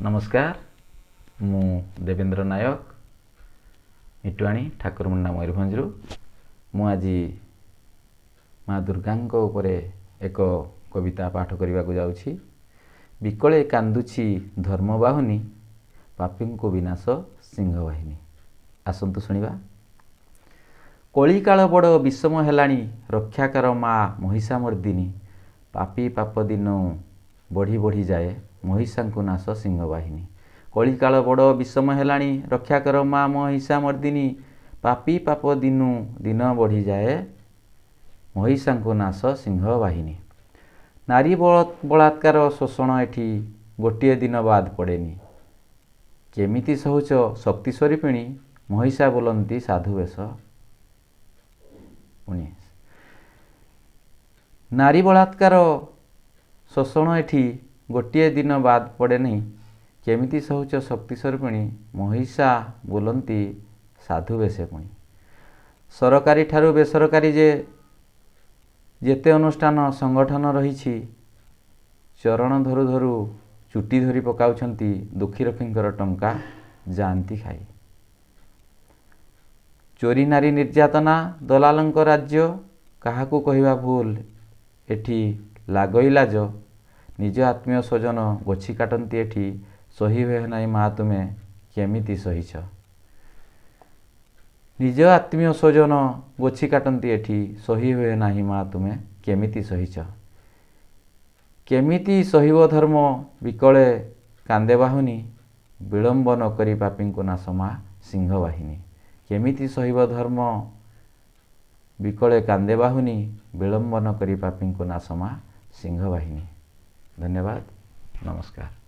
नमस्कार मु देवेंद्र नायक इटुआणी ठाकुरमुंडा मयूरभंजरू मु आज माँ दुर्गा उपरे एक कविता पाठ करने को जाऊँगी। विकले कांदुछि धर्मबाहुनी पापी को विनाश सिंहवाहिनी। आसतु शुणा। कलिकाल बड़ विषम हेलाणी रक्षाकर माँ महिषामर्दिनी पापी पाप दिन बढ़ी बढ़ी जाए महिषा को नाश सिंहवाहिनी। कलिकाल बड़ विषम हेलाणी रक्षाकर माँ महिषामर्दिनी पापी पाप दिनु दिन बढ़ी जाए महिषा को नाश सिंहवाहिनी। नारी बलात्कार शोषण एठी गोटे दिन बाद पड़ेनी केमिति सहुच शक्ति स्वरूपिणी महिषा बोलती साधु वेश। नारी बलात्कार शोषण एठी गोटे दिन बाद पड़ेनी केमिति सहुच शक्ति स्वरूपिणी महिषा बोलती साधु वेशे पुणी। सरकारी ठारू बेसरकारी जेते अनुष्ठान संगठन रही चरण धरु धरु चुटी धरी पकाउछंती दुखी रखींकर टंका जाती खाई। चोरी नारी निर्यातना दलालंक राज्य काहाकू कहिबा भूल एठी लागई लाज। निज आत्मीय स्वजन गोछी काटती एठी सही हुए ना माँ तुमे केमिति सहीछ। निज आत्मीय स्वजन गोछी काटती एठी सही हुए ना माँ तुमे केमिति सहीछ। केमिति सहिब धर्म विकले कांदे बाहुनी विलंब न करी पापी को नाश माँ सिंहवाहिनी। केमिति सहिब धर्म विकले कांदे बाहुनी विलंब न करी पापी को नाश माँ सिंहवाहिनी। धन्यवाद। नमस्कार।